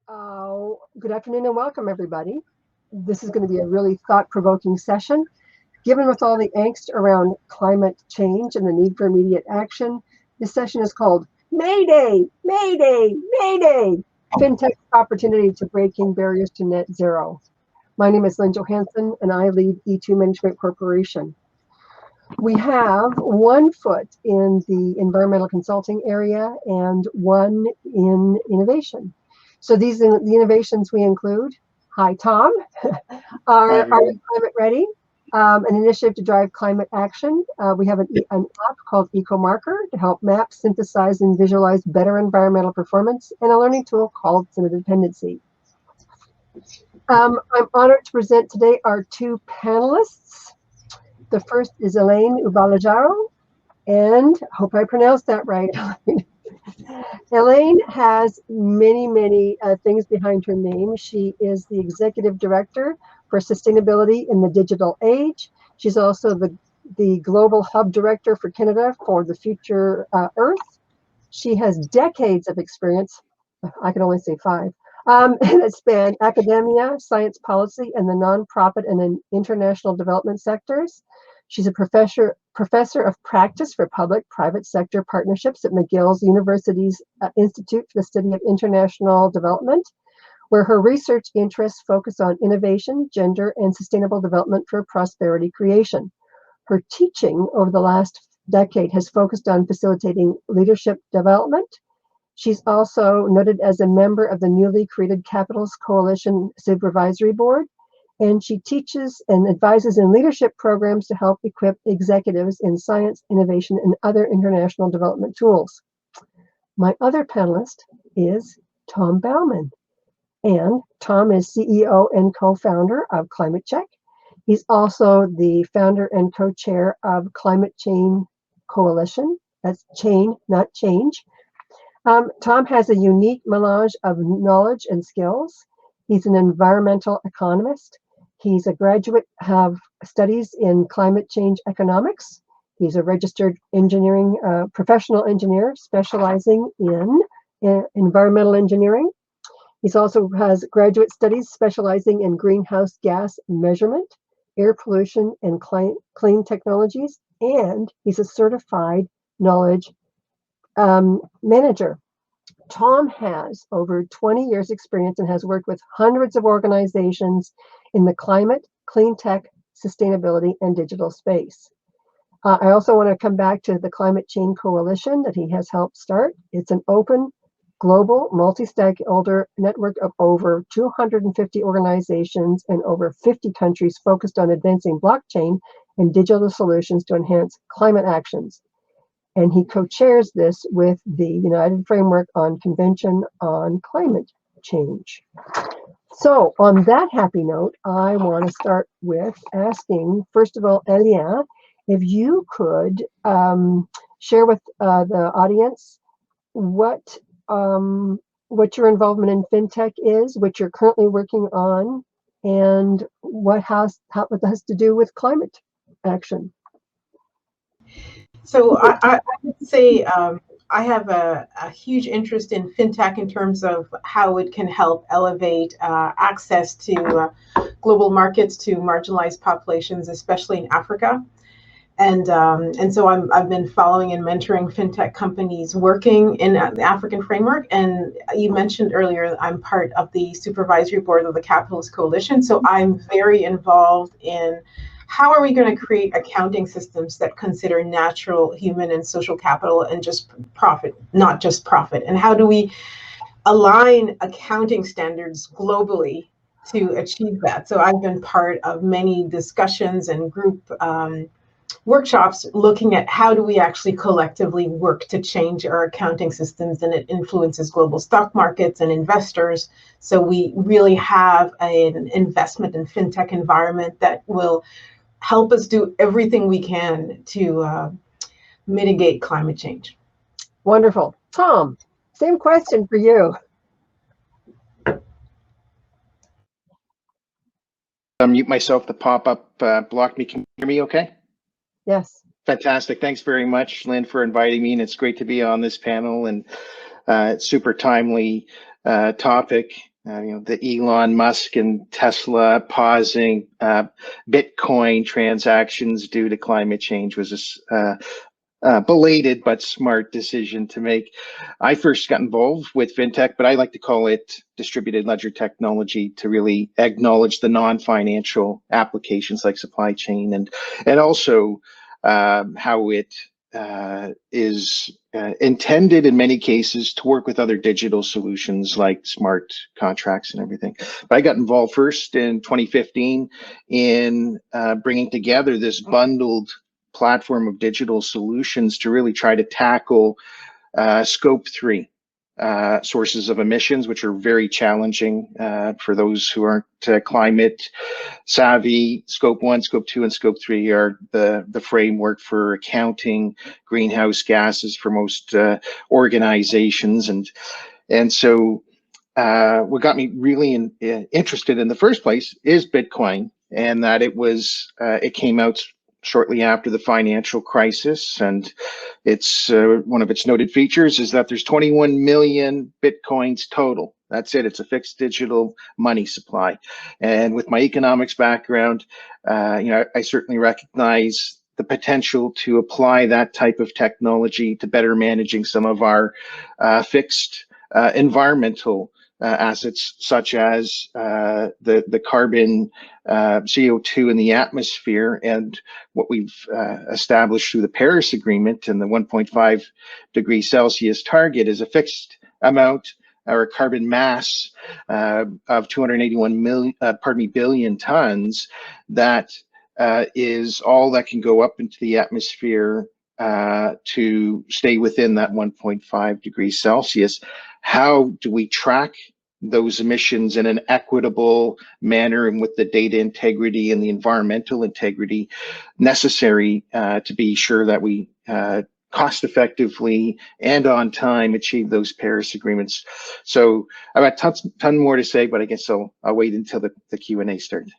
Good afternoon and welcome, everybody. This is going to be a really thought-provoking session. Given with all the angst around climate change and the need for immediate action, this session is called Mayday, Mayday, Mayday, Fintech opportunity to breaking barriers to net zero. My name is Lynn Johannson, and I lead E2 Management Corporation. We have 1 foot in the environmental consulting area and 1 in innovation. So these are the innovations we include. Hi, Tom. Are you climate ready? An initiative to drive climate action. We have an app called EcoMarker to help map, synthesize, and visualize better environmental performance, and a learning tool called Dependency. I'm honored to present today our 2 panelists. The first is Éliane Ubalijoro, and I hope I pronounced that right. Éliane has many things behind her name. She is the Executive Director for Sustainability in the Digital Age. She's also the Global Hub Director for Canada for the Future Earth. She has decades of experience, I can only say 5, that span academia, science policy, and the nonprofit and international development sectors. She's a professor of practice for public-private sector partnerships at McGill's University's Institute for the Study of International Development, where her research interests focus on innovation, gender, and sustainable development for prosperity creation. Her teaching over the last decade has focused on facilitating leadership development. She's also noted as a member of the newly created Capitals Coalition Supervisory Board, and she teaches and advises in leadership programs to help equip executives in science, innovation, and other international development tools. My other panelist is Tom Baumann, and Tom is CEO and co-founder of ClimateCHECK. He's also the founder and co-chair of Climate Chain Coalition. That's chain, not change. Tom has a unique melange of knowledge and skills. He's an environmental economist. He's a graduate of studies in climate change economics. He's a registered engineering, professional engineer specializing in environmental engineering. He also has graduate studies specializing in greenhouse gas measurement, air pollution, and clean technologies. And he's a certified knowledge manager. Tom has over 20 years experience and has worked with hundreds of organizations in the climate, clean tech, sustainability, and digital space. I also want to come back to the Climate Chain Coalition that he has helped start. It's an open, global, multi-stakeholder network of over 250 organizations in over 50 countries focused on advancing blockchain and digital solutions to enhance climate actions. And he co-chairs this with the United Framework on Convention on Climate Change. So on that happy note, I want to start with asking, first of all, Éliane, if you could share with the audience what your involvement in FinTech is, what you're currently working on, and how it has to do with climate action. So I would say I have a huge interest in FinTech in terms of how it can help elevate access to global markets to marginalized populations, especially in Africa. And so I've been following and mentoring FinTech companies working in the African framework. And you mentioned earlier, I'm part of the supervisory board of the Capitalist Coalition. So I'm very involved in how are we going to create accounting systems that consider natural, human, and social capital and just profit, not just profit? And how do we align accounting standards globally to achieve that? So I've been part of many discussions and group workshops looking at how do we actually collectively work to change our accounting systems, and it influences global stock markets and investors. So we really have an investment in FinTech environment that will help us do everything we can to mitigate climate change. Wonderful. Tom, same question for you. Unmute myself. The pop-up blocked me. Can you hear me okay? Yes. Fantastic. Thanks very much, Lynn, for inviting me. And it's great to be on this panel, and it's super timely topic. the Elon Musk and Tesla pausing Bitcoin transactions due to climate change was a belated but smart decision to make. I first got involved with fintech, but I like to call it distributed ledger technology to really acknowledge the non-financial applications like supply chain and also how it is intended in many cases to work with other digital solutions like smart contracts and everything. But I got involved first in 2015 in bringing together this bundled platform of digital solutions to really try to tackle scope 3 sources of emissions, which are very challenging for those who aren't climate savvy. Scope 1, Scope 2, and Scope 3 are the framework for accounting greenhouse gases for most organizations. And so what got me really interested in the first place is Bitcoin, and that it came out shortly after the financial crisis, and it's one of its noted features is that there's 21 million Bitcoins total. That's it. It's a fixed digital money supply. And with my economics background, I certainly recognize the potential to apply that type of technology to better managing some of our fixed environmental assets, such as the carbon CO2 in the atmosphere, and what we've established through the Paris Agreement and the 1.5 degree Celsius target is a fixed amount or a carbon mass of 281 billion tons that is all that can go up into the atmosphere to stay within that 1.5 degrees Celsius. How do we track those emissions in an equitable manner and with the data integrity and the environmental integrity necessary to be sure that we cost effectively and on time achieve those Paris agreements? So I've got ton more to say, but I guess I'll wait until the Q&A starts.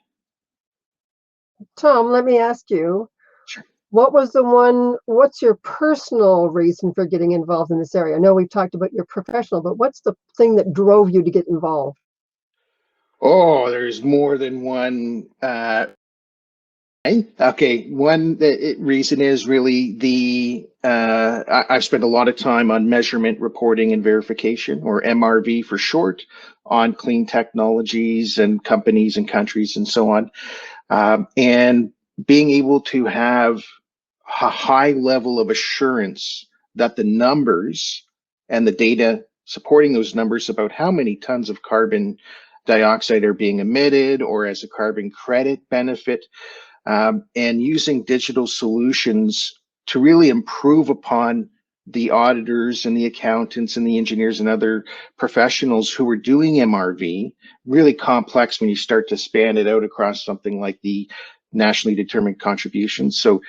Tom, let me ask you, Sure. What's your personal reason for getting involved in this area? I know we've talked about your professional, but what's the thing that drove you to get involved? Oh, there's more than one. Okay, one reason is really I've spent a lot of time on measurement, reporting, and verification, or MRV for short, on clean technologies and companies and countries and so on. And being able to have a high level of assurance that the numbers and the data supporting those numbers about how many tons of carbon dioxide are being emitted or as a carbon credit benefit, and using digital solutions to really improve upon the auditors and the accountants and the engineers and other professionals who are doing MRV, really complex when you start to span it out across something like the nationally determined contributions. So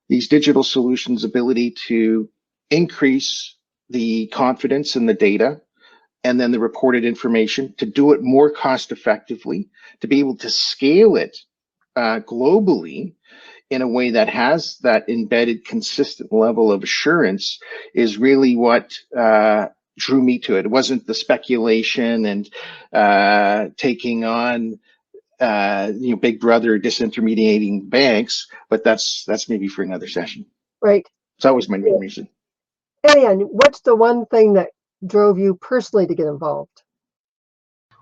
these digital solutions' ability to increase the confidence in the data and then the reported information, to do it more cost effectively, to be able to scale it globally in a way that has that embedded consistent level of assurance is really what drew me to it. It wasn't the speculation and taking on Big Brother disintermediating banks, but that's maybe for another session. Right. So that was my main reason. Éliane, what's the one thing that drove you personally to get involved?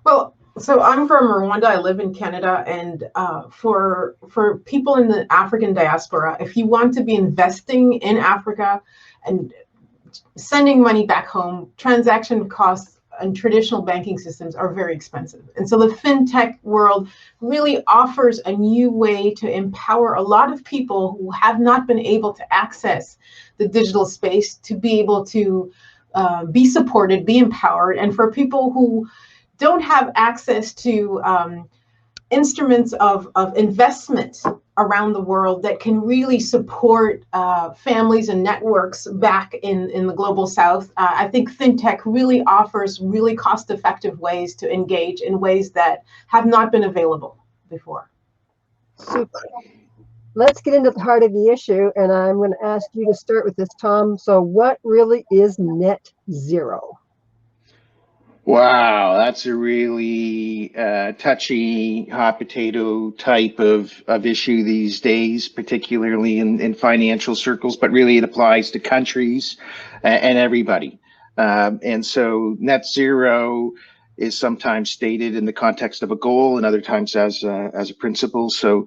Well, so I'm from Rwanda. I live in Canada, and for people in the African diaspora, if you want to be investing in Africa and sending money back home, transaction costs and traditional banking systems are very expensive. And so the fintech world really offers a new way to empower a lot of people who have not been able to access the digital space to be able to be supported, be empowered. And for people who don't have access to instruments of investment around the world that can really support families and networks back in the global south, I think fintech really offers really cost-effective ways to engage in ways that have not been available before. Super. Let's get into the heart of the issue, and I'm going to ask you to start with this, Tom. So what really is net zero? Wow, that's a really touchy, hot potato type of issue these days, particularly in financial circles, but really it applies to countries and everybody. And so net zero is sometimes stated in the context of a goal and other times as a principle. So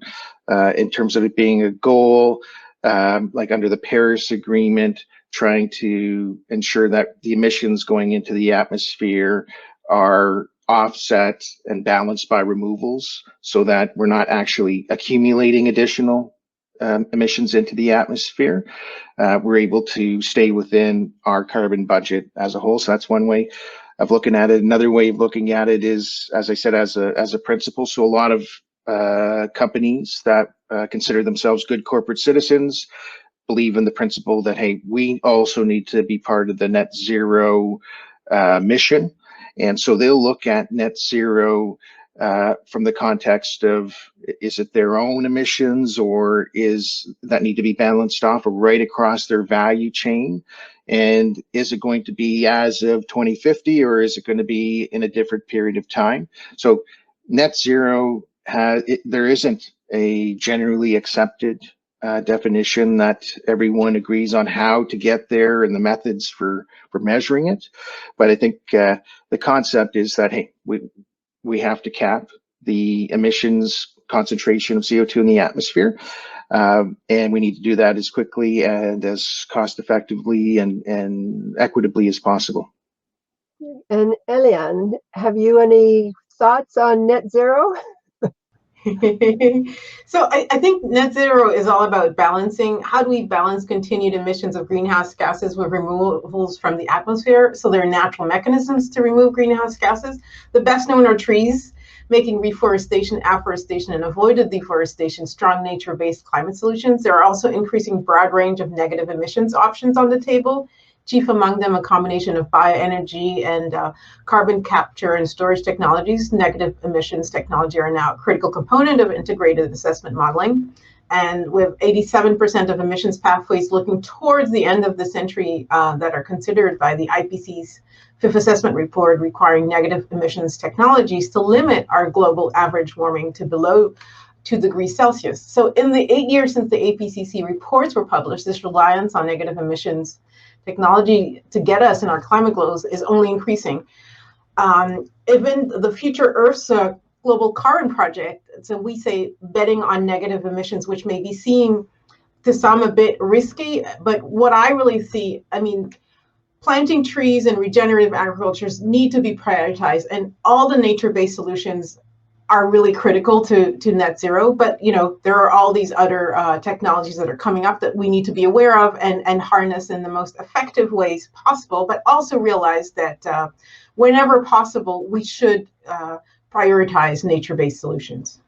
in terms of it being a goal, like under the Paris Agreement, trying to ensure that the emissions going into the atmosphere are offset and balanced by removals so that we're not actually accumulating additional emissions into the atmosphere. We're able to stay within our carbon budget as a whole. So that's one way of looking at it. Another way of looking at it is, as I said, as a principle. So a lot of companies that consider themselves good corporate citizens believe in the principle that, hey, we also need to be part of the net zero mission. And so they'll look at net zero from the context of, is it their own emissions, or is that need to be balanced off or right across their value chain? And is it going to be as of 2050, or is it going to be in a different period of time? So net zero there isn't a generally accepted definition that everyone agrees on how to get there and the methods for measuring it. But I think the concept is that, hey, we have to cap the emissions concentration of CO2 in the atmosphere. And we need to do that as quickly and as cost effectively and equitably as possible. And Éliane, have you any thoughts on net zero? So I think net zero is all about balancing. How do we balance continued emissions of greenhouse gases with removals from the atmosphere? So there are natural mechanisms to remove greenhouse gases. The best known are trees, making reforestation, afforestation, and avoided deforestation strong nature-based climate solutions. There are also increasing broad range of negative emissions options on the table. Chief among them, a combination of bioenergy and carbon capture and storage technologies. Negative emissions technology are now a critical component of integrated assessment modeling. And with 87% of emissions pathways looking towards the end of the century that are considered by the IPCC's Fifth Assessment Report requiring negative emissions technologies to limit our global average warming to below 2 degrees Celsius. So in the 8 years since the IPCC reports were published, this reliance on negative emissions technology to get us in our climate goals is only increasing. Even the Future Earth's Global Carbon Project, so we say betting on negative emissions, which may be seen to some a bit risky, but what I really see, I mean, planting trees and regenerative agricultures need to be prioritized, and all the nature-based solutions are really critical to net zero. But there are all these other technologies that are coming up that we need to be aware of and harness in the most effective ways possible, but also realize that whenever possible, we should prioritize nature-based solutions.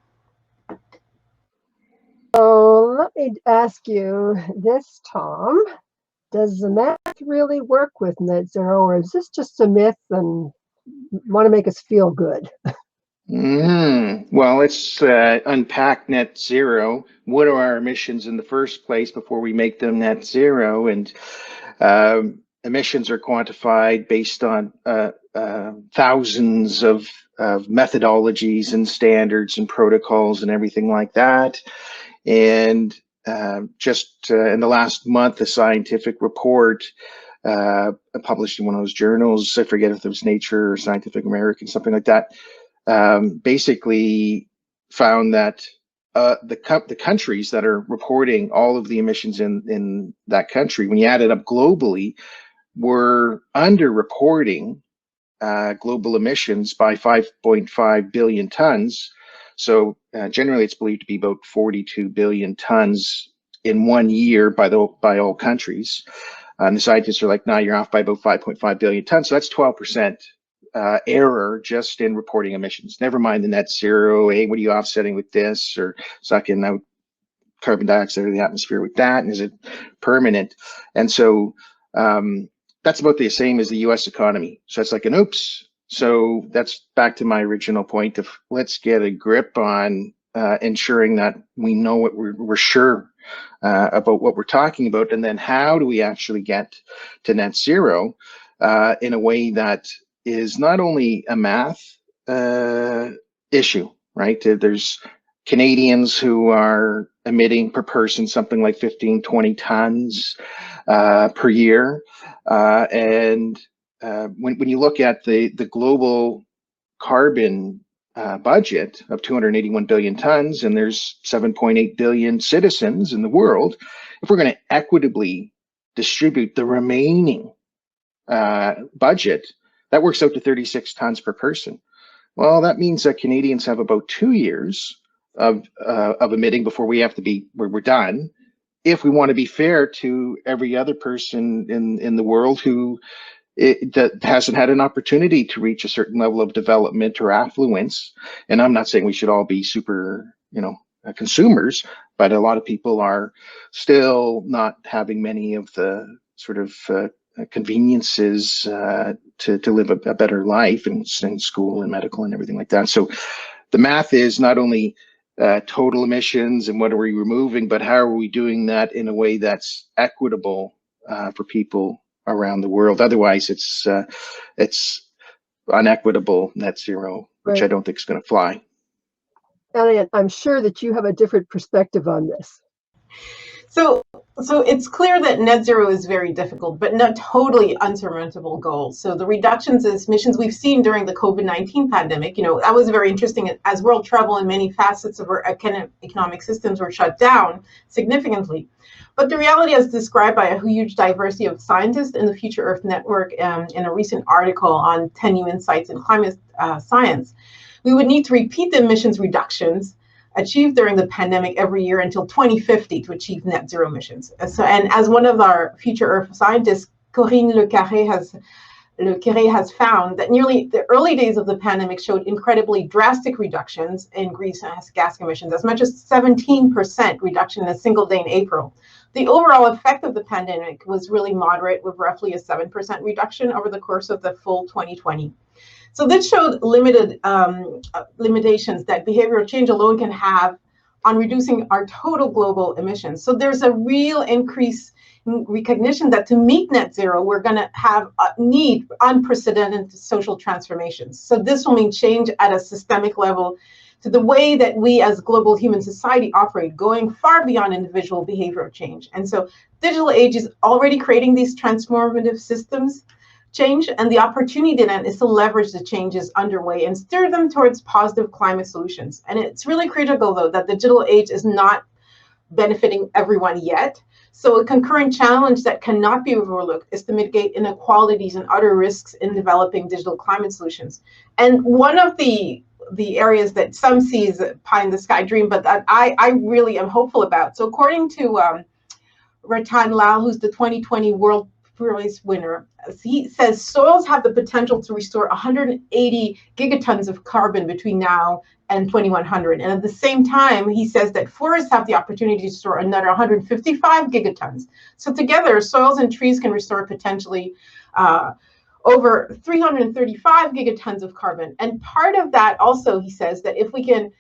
So let me ask you this, Tom. Does the math really work with net zero, or is this just a myth and want to make us feel good? Well, let's unpack net zero. What are our emissions in the first place before we make them net zero? And emissions are quantified based on thousands of methodologies and standards and protocols and everything like that. And just in the last month, a scientific report published in one of those journals, I forget if it was Nature or Scientific American, something like that, basically found that the countries that are reporting all of the emissions in that country, when you add it up globally, were underreporting global emissions by 5.5 billion tons. So generally, it's believed to be about 42 billion tons in 1 year by all countries. And the scientists are like, nah, you're off by about 5.5 billion tons. So that's 12%. Error just in reporting emissions. Never mind the net zero. Hey, what are you offsetting with this, or sucking out carbon dioxide in the atmosphere with that? And is it permanent? And so that's about the same as the U.S. economy. So it's like an oops. So that's back to my original point of let's get a grip on ensuring that we know what we're sure about what we're talking about, and then how do we actually get to net zero in a way that is not only a math issue, right? There's Canadians who are emitting per person something like 15, 20 tons per year. And when you look at the global carbon budget of 281 billion tons, and there's 7.8 billion citizens in the world, if we're going to equitably distribute the remaining budget, that works out to 36 tons per person. Well, that means that Canadians have about 2 years of emitting before we have to be, we're done, if we want to be fair to every other person in the world who that hasn't had an opportunity to reach a certain level of development or affluence. And I'm not saying we should all be super, consumers, but a lot of people are still not having many of the sort of conveniences to live a better life in school and medical and everything like that. So the math is not only total emissions and what are we removing, but how are we doing that in a way that's equitable for people around the world? Otherwise, it's unequitable net zero, which Right. I don't think is going to fly. Éliane, I'm sure that you have a different perspective on this. So it's clear that net zero is very difficult, but not totally unsurmountable goal. So the reductions in emissions we've seen during the COVID-19 pandemic, that was very interesting as world travel and many facets of our economic systems were shut down significantly. But the reality, as described by a huge diversity of scientists in the Future Earth Network in a recent article on 10 new insights in climate science, we would need to repeat the emissions reductions achieved during the pandemic every year until 2050 to achieve net zero emissions. So, and as one of our Future Earth scientists, Corinne Le Carré has found that nearly the early days of the pandemic showed incredibly drastic reductions in greenhouse gas emissions, as much as 17% reduction in a single day in April. The overall effect of the pandemic was really moderate, with roughly a 7% reduction over the course of the full 2020. So this showed limited limitations that behavioral change alone can have on reducing our total global emissions. So there's a real increase in recognition that to meet net zero, we're going to have a need unprecedented social transformations. So this will mean change at a systemic level to the way that we as global human society operate, going far beyond individual behavioral change. And so digital age is already creating these transformative systems change, and the opportunity then is to leverage the changes underway and steer them towards positive climate solutions. And it's really critical, though, that the digital age is not benefiting everyone yet. So a concurrent challenge that cannot be overlooked is to mitigate inequalities and other risks in developing digital climate solutions. And one of the areas that some see as a pie in the sky dream, but that I really am hopeful about. So according to Ratan Lal, who's the 2020 World Prize winner, he says soils have the potential to restore 180 gigatons of carbon between now and 2100. And at the same time, he says that forests have the opportunity to store another 155 gigatons. So together, soils and trees can restore potentially over 335 gigatons of carbon. And part of that also, he says, that if we can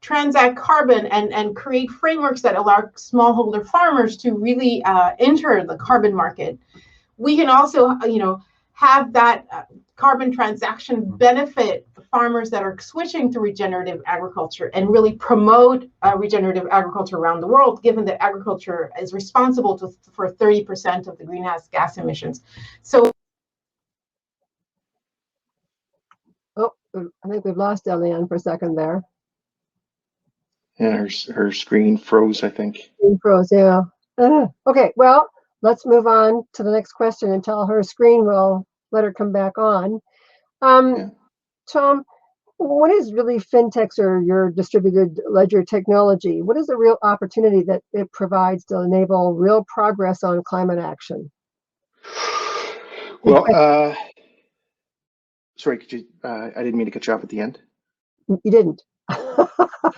transact carbon and create frameworks that allow smallholder farmers to really enter the carbon market, we can also, have that carbon transaction benefit farmers that are switching to regenerative agriculture and really promote regenerative agriculture around the world, given that agriculture is responsible for 30% of the greenhouse gas emissions. So, Oh, I think we've lost Éliane for a second there. Yeah, her screen froze, I think. Screen froze, yeah. Okay, well, let's move on to the next question until her screen will let her come back on. Tom, what is really fintechs or your distributed ledger technology? What is the real opportunity that it provides to enable real progress on climate action? Well, sorry, could you, I didn't mean to cut you off at the end. You didn't.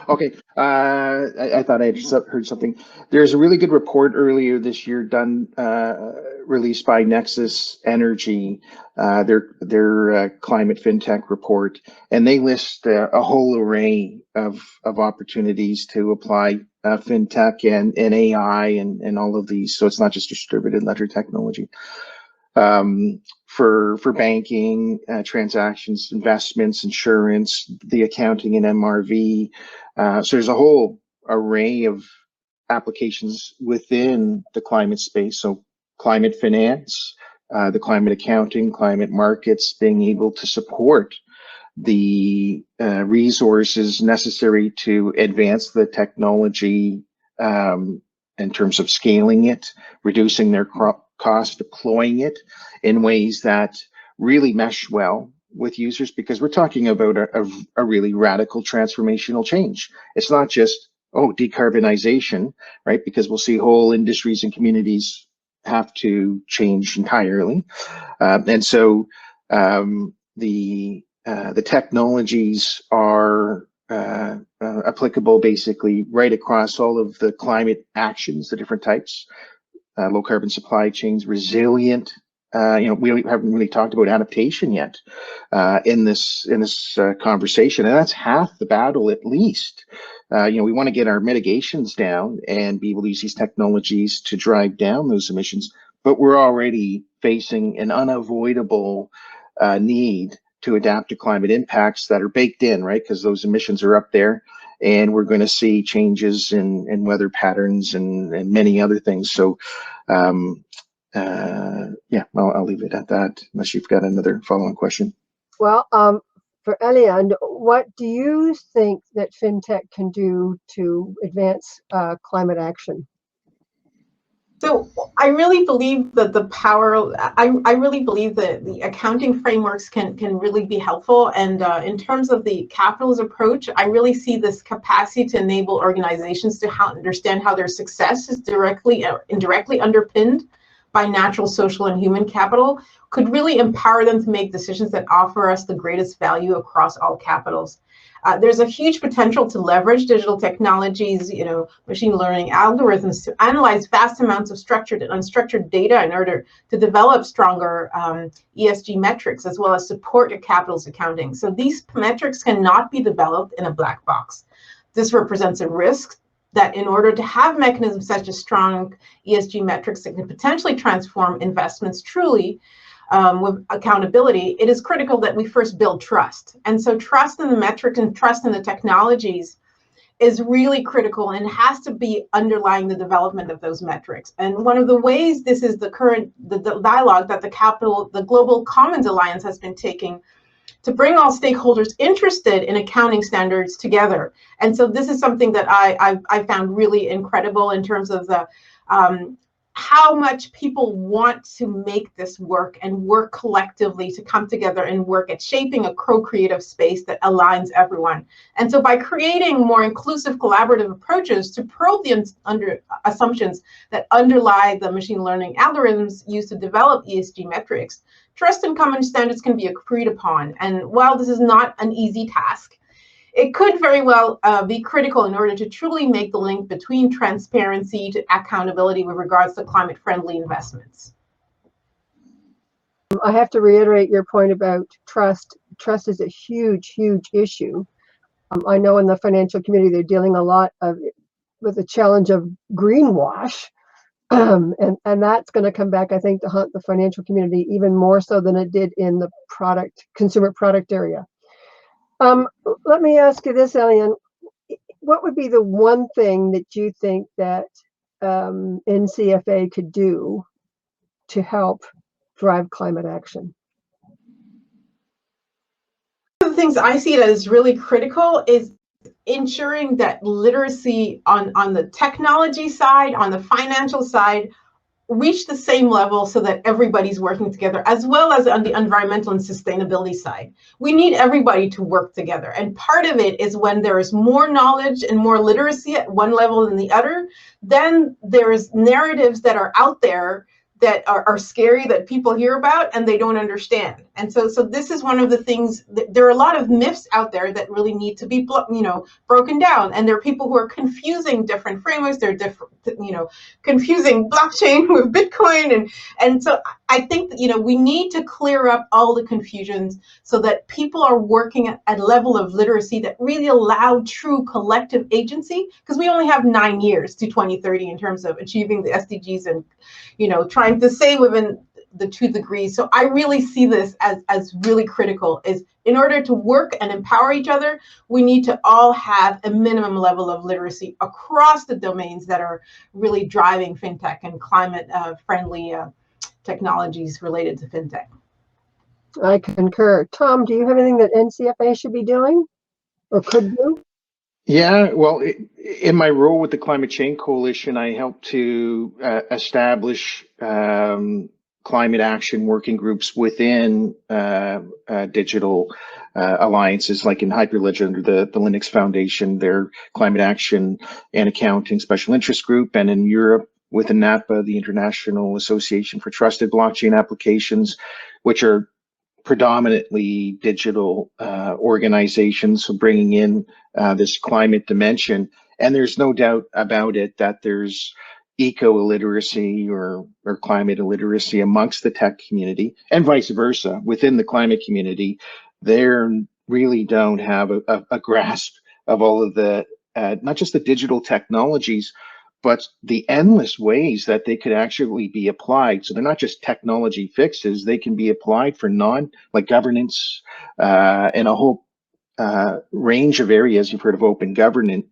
Okay, I thought I had heard something. There's a really good report earlier this year done, released by Nexus Energy, their climate fintech report, and they list a whole array of opportunities to apply fintech and AI and all of these. So it's not just distributed ledger technology. for banking transactions, investments, insurance, the accounting and MRV. So there's a whole array of applications within the climate space. So climate finance, the climate accounting, climate markets, being able to support the resources necessary to advance the technology in terms of scaling it, reducing their cost, deploying it in ways that really mesh well with users, because we're talking about a really radical transformational change. It's not just, oh, decarbonization, right? Because we'll see whole industries and communities have to change entirely. And so the technologies are applicable basically right across all of the climate actions, the different types, low carbon supply chains, resilient. We haven't really talked about adaptation yet in this conversation, and that's half the battle at least. We want to get our mitigations down and be able to use these technologies to drive down those emissions, but we're already facing an unavoidable need to adapt to climate impacts that are baked in, right? Because those emissions are up there, and we're going to see changes in weather patterns and many other things. So, yeah, I'll leave it at that, unless you've got another follow-on question. Well, for Éliane, what do you think that FinTech can do to advance climate action? So I really believe that the power, I really believe that the accounting frameworks can really be helpful. And in terms of the capitals approach, I really see this capacity to enable organizations to understand how their success is directly or indirectly underpinned by natural, social, and human capital, could really empower them to make decisions that offer us the greatest value across all capitals. There's a huge potential to leverage digital technologies, machine learning algorithms to analyze vast amounts of structured and unstructured data in order to develop stronger ESG metrics, as well as support your capitals accounting. So these metrics cannot be developed in a black box. This represents a risk that in order to have mechanisms such as strong ESG metrics that can potentially transform investments truly, with accountability, it is critical that we first build trust. And so trust in the metrics and trust in the technologies is really critical and has to be underlying the development of those metrics. And one of the ways this is the dialogue that the Global Commons Alliance has been taking to bring all stakeholders interested in accounting standards together. And so this is something that I found really incredible in terms of the how much people want to make this work and work collectively to come together and work at shaping a co-creative space that aligns everyone. And so by creating more inclusive collaborative approaches to probe the assumptions that underlie the machine learning algorithms used to develop ESG metrics, trust and common standards can be agreed upon. And while this is not an easy task, it could very well be critical in order to truly make the link between transparency to accountability with regards to climate-friendly investments. I have to reiterate your point about trust. Trust is a huge, huge issue. I know in the financial community they're dealing a lot with the challenge of greenwash, and that's going to come back, I think, to haunt the financial community even more so than it did in the consumer product area. Let me ask you this, Éliane. What would be the one thing that you think that NCFA could do to help drive climate action? One of the things I see that is really critical is ensuring that literacy on the technology side, on the financial side, reach the same level so that everybody's working together, as well as on the environmental and sustainability side. We need everybody to work together. And part of it is when there is more knowledge and more literacy at one level than the other, then there is narratives that are out there that are scary, that people hear about and they don't understand. And so this is one of the things, there are a lot of myths out there that really need to be broken down. And there are people who are confusing different frameworks. They're confusing blockchain with Bitcoin. And so I think that, we need to clear up all the confusions so that people are working at a level of literacy that really allow true collective agency, because we only have 9 years to 2030 in terms of achieving the SDGs and, trying to say within the 2 degrees. So I really see this as really critical. Is in order to work and empower each other, we need to all have a minimum level of literacy across the domains that are really driving fintech and climate friendly technologies related to fintech. I concur. Tom, do you have anything that NCFA should be doing or could do? Yeah, well, in my role with the Climate Change Coalition, I helped to establish climate action working groups within digital alliances, like in Hyperledger under the Linux Foundation, their Climate Action and Accounting Special Interest Group, and in Europe within NAPA, the International Association for Trusted Blockchain Applications, which are predominantly digital organizations, so bringing in this climate dimension. And there's no doubt about it that there's eco-illiteracy or climate illiteracy amongst the tech community, and vice versa. Within the climate community, they really don't have a grasp of all of the, not just the digital technologies, but the endless ways that they could actually be applied. So they're not just technology fixes, they can be applied for like governance and a whole range of areas. You've heard of open government,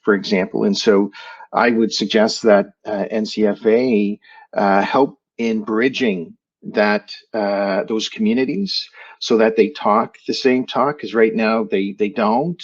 for example. And so I would suggest that NCFA help in bridging that those communities so that they talk the same talk, because right now they don't.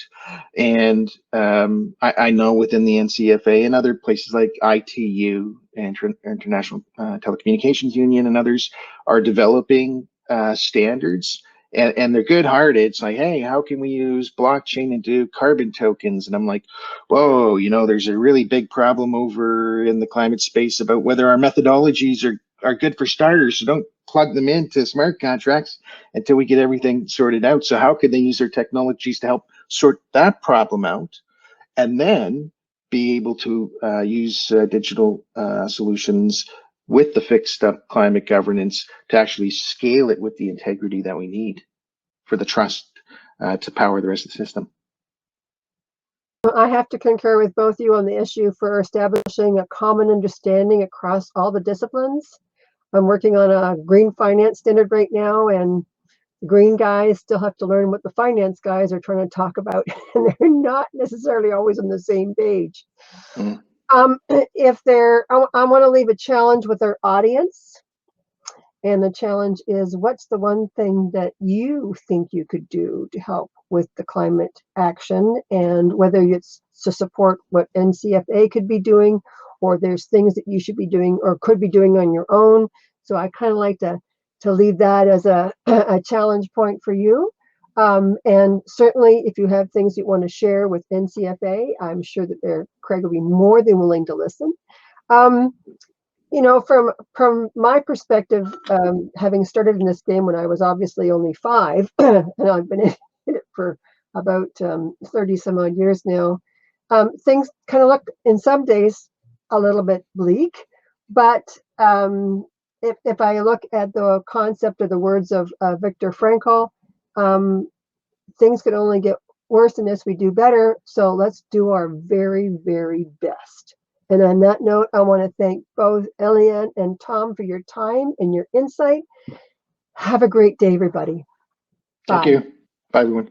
And I know within the NCFA and other places like ITU, International Telecommunications Union, and others are developing standards. And they're good-hearted. It's like, hey, how can we use blockchain and do carbon tokens? And I'm like, whoa, there's a really big problem over in the climate space about whether our methodologies are good for starters. So don't plug them into smart contracts until we get everything sorted out. So how could they use their technologies to help sort that problem out, and then be able to use digital solutions with the fixed up climate governance to actually scale it with the integrity that we need for the trust to power the rest of the system. I have to concur with both of you on the issue for establishing a common understanding across all the disciplines. I'm working on a green finance standard right now, and the green guys still have to learn what the finance guys are trying to talk about, and they're not necessarily always on the same page. Mm. I want to leave a challenge with our audience. And the challenge is, what's the one thing that you think you could do to help with the climate action? And whether it's to support what NCFA could be doing, or there's things that you should be doing or could be doing on your own. So I kind of like to leave that as a challenge point for you. And certainly if you have things you want to share with NCFA, I'm sure that Craig will be more than willing to listen. From my perspective, having started in this game when I was obviously only 5, and I've been in it for about 30 some odd years now, things kind of look in some days a little bit bleak. But if I look at the concept or the words of Viktor Frankl, things could only get worse unless we do better. So let's do our very, very best. And on that note, I want to thank both Éliane and Tom for your time and your insight. Have a great day, everybody. Bye. Thank you. Bye, everyone.